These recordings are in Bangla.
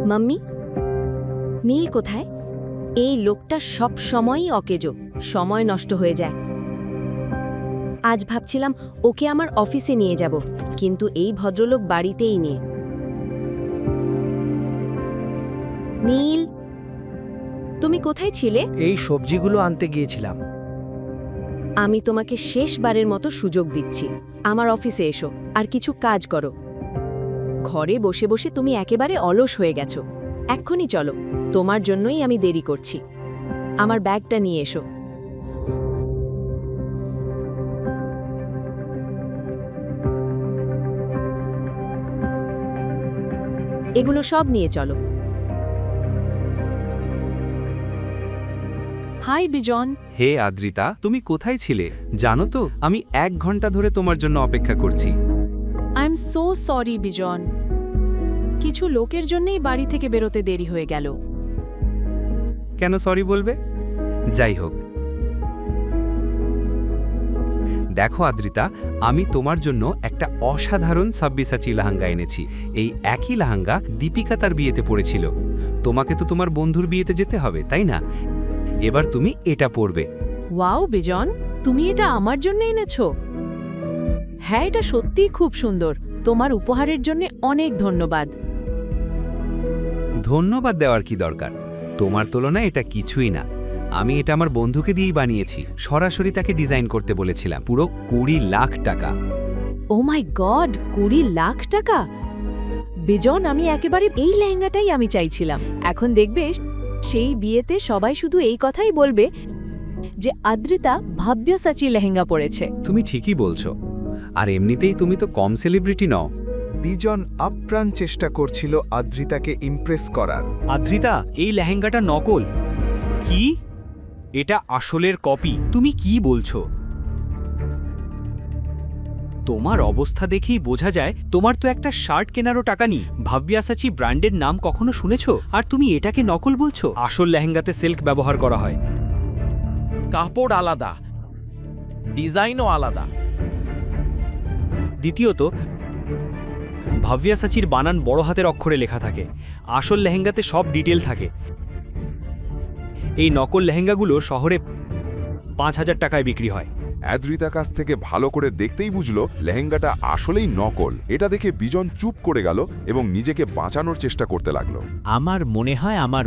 মাম্মি, নীল কোথায়? এই লোকটা সব সময়ই অকেজো, সময় নষ্ট হয়ে যায়। আজ ভাবছিলাম ওকে আমার অফিসে নিয়ে যাব, কিন্তু এই ভদ্রলোক বাড়িতেই নেই। নীল, তুমি কোথায় ছিলে? এই সবজিগুলো আনতে গিয়েছিলাম। আমি তোমাকে শেষবারের মতো সুযোগ দিচ্ছি, আমার অফিসে এসো আর কিছু কাজ করো। ঘরে বসে বসে তুমি একেবারে অলস হয়ে গেছো। এক্ষুনি চলো, তোমার জন্যই আমি দেরি করছি। আমার ব্যাগটা নিয়ে এসো। এগুলো সব নিয়ে চলো। হাই বিজন। হে আদ্রিতা, তুমি কোথায় ছিলে জানো তো? আমি 1 ঘন্টা ধরে তোমার জন্য অপেক্ষা করছি। আই এম সো সরি বিজন, কিছু লোকের জন্যই বাড়ি থেকে বেরোতে দেরি হয়ে গেল। কেন সরি বলবে? যাই হোক, দেখো আদ্রিতা, আমি তোমার জন্য একটা অসাধারণ সাব্বিসাচি লাহাঙ্গা এনেছি। এই একই লাহাঙ্গা দীপিকা তার বিয়েতে পরেছিল। তোমাকে তো তোমার বন্ধুর বিয়েতে যেতে হবে, তাই না? এবার তুমি এটা পরবে। ওয়াও বিজন, তুমি এটা আমার জন্য এনেছো? হ্যাঁ, এটা সত্যিই খুব সুন্দর। তোমার উপহারের জন্য অনেক ধন্যবাদ। ধন্যবাদ দেওয়ার কি দরকার? তোমার তুলনায় এটা কিছুই না। আমি এটা আমার বন্ধুকে দিয়েই বানিয়েছি। সরাসরি তাকে ডিজাইন করতে বলেছিলাম। পুরো 20 লাখ টাকা। ও মাই গড, 20 লাখ টাকা! বিজন, আমি একেবারে এই লেহেঙ্গাটাই আমি চাইছিলাম। এখন দেখবে সেই বিয়েতে সবাই শুধু এই কথাই বলবে যে আদ্রিতা ভাব্যসাচী লেহেঙ্গা পরেছে। তুমি ঠিকই বলছো। আর এমনিতেই তুমি তো কম সেলিব্রিটি নও। বিজন আপ্রাণ চেষ্টা করছিল আদ্রিতাকে ইমপ্রেস করার। আদ্রিতা, এই লেহেঙ্গাটা নকল। কি? এটা আসলের কপি? তুমি কি বলছো? তোমার অবস্থা দেখেই বোঝা যায় তোমার তো একটা শার্ট কেনারও টাকা নেই। ভাব্যাসাচী ব্র্যান্ডের নাম কখনো শুনেছো? আর তুমি এটাকে নকল বলছো? আসল লেহেঙ্গাতে সিল্ক ব্যবহার করা হয়। কাপড় আলাদা, ডিজাইনও আলাদা। দ্বিতীয়ত, ভাব্যাসাচীর বানান বড় হাতের অক্ষরে লেখা থাকে। আসল লেহেঙ্গাতে সব ডিটেল থাকে। এই নকল লেহেঙ্গাগুলো শহরে 5,000 টাকায় বিক্রি হয়। আদ্রিতার কাছ থেকে ভালো করে দেখতেই বুঝলো লেহেঙ্গাটা আসলেই নকল। এটা দেখে বিজন চুপ করে গেল এবং নিজেকে বাঁচানোর চেষ্টা করতে লাগলো। আমার মনে হয় আমার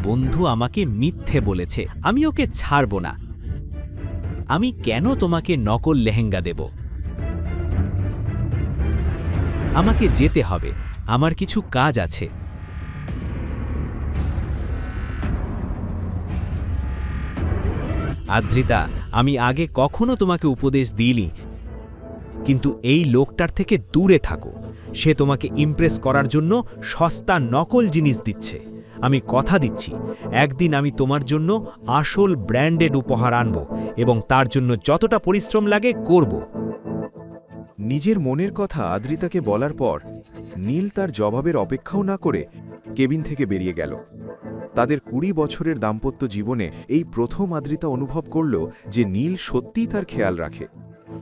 বন্ধু আমাকে মিথ্যে বলেছে। আমি ওকে ছাড়ব না। আমি কেন তোমাকে নকল লেহেঙ্গা দেব? আমাকে যেতে হবে, আমার কিছু কাজ আছে। আদ্রিতা, আমি আগে কখনো তোমাকে উপদেশ দিইনি, কিন্তু এই লোকটার থেকে দূরে থাকো। সে তোমাকে ইমপ্রেস করার জন্য সস্তা নকল জিনিস দিচ্ছে। আমি কথা দিচ্ছি, একদিন আমি তোমার জন্য আসল ব্র্যান্ডেড উপহার আনব এবং তার জন্য যতটা পরিশ্রম লাগে করব। নিজের মনের কথা আদ্রিতাকে বলার পর নীল তার জবাবের অপেক্ষাও না করে কেবিন থেকে বেরিয়ে গেল। তাদের 20 বছরের দাম্পত্য জীবনে এই প্রথম আদ্রিতা অনুভব করল যে নীল সত্যিই তার খেয়াল রাখে।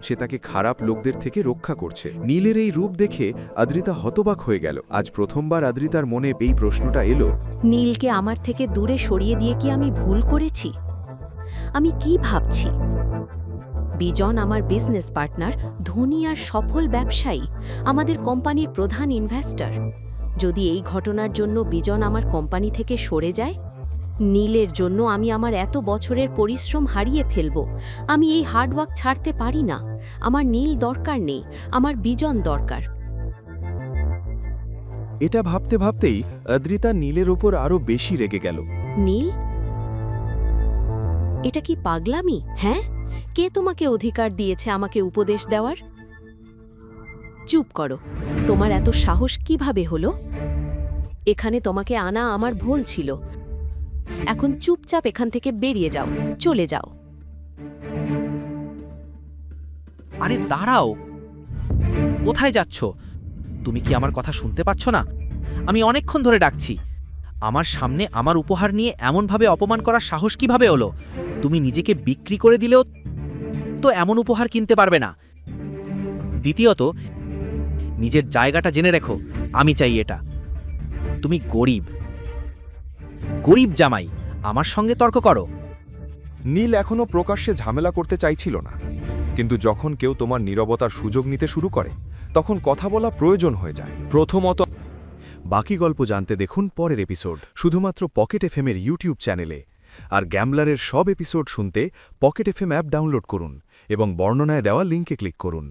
সে তাকে খারাপ লোকদের থেকে রক্ষা করছে। নীলের এই রূপ দেখে আদ্রিতা হতবাক হয়ে গেল। আজ প্রথমবার আদ্রিতার মনে এই প্রশ্নটা এলো, নীলকে আমার থেকে দূরে সরিয়ে দিয়ে কি আমি ভুল করেছি? আমি কি ভাবছি? বিজন আমার বিজনেস পার্টনার, ধনী আর সফল ব্যবসায়ী, আমাদের কোম্পানির প্রধান ইনভেস্টর। যদি এই ঘটনার জন্য বিজন আমার কোম্পানি থেকে সরে যায়, নীলের জন্য আমি আমার এত বছরের পরিশ্রম হারিয়ে ফেলব। আমি এই হার্ডওয়ার্ক ছাড়তে পারি না। আমার নীল দরকার নেই, আমার বিজন দরকার। এটা ভাবতে ভাবতেই আদ্রিতা নীলের ওপর আরও বেশি রেগে গেল। নীল, এটা কি পাগলামি? হ্যাঁ, কে তোমাকে অধিকার দিয়েছে আমাকে উপদেশ দেওয়ার? চুপ করো। তোমার এত সাহস কিভাবে হলো? এখানে তোমাকে আনা আমার ভুল ছিল। এখন চুপচাপ এখান থেকে বেরিয়ে যাও, চলে যাও। আরে দাঁড়াও, কোথায় যাচ্ছ? তুমি কি আমার কথা শুনতে পাচ্ছ না? আমি অনেকক্ষণ ধরে ডাকছি। আমার সামনে আমার উপহার নিয়ে এমনভাবে অপমান করার সাহস কিভাবে হলো? তুমি নিজেকে বিক্রি করে দিলেও তো এমন উপহার কিনতে পারবে না। দ্বিতীয়ত, নিজের জায়গাটা জেনে রেখো। আমি চাই এটা। তুমি গরিব গরিব জামাই আমার সঙ্গে তর্ক করো। নীল এখনও প্রকাশ্যে ঝামেলা করতে চাইছিল না, কিন্তু যখন কেউ তোমার নীরবতার সুযোগ নিতে শুরু করে তখন কথা বলা প্রয়োজন হয়ে যায়। প্রথমত, বাকি গল্প জানতে দেখুন পরের এপিসোড শুধুমাত্র পকেট এফএমের ইউটিউব চ্যানেলে। আর গ্যামলারের সব এপিসোড শুনতে পকেট এফএম অ্যাপ ডাউনলোড করুন এবং বর্ণনায় দেওয়া লিঙ্কে ক্লিক করুন।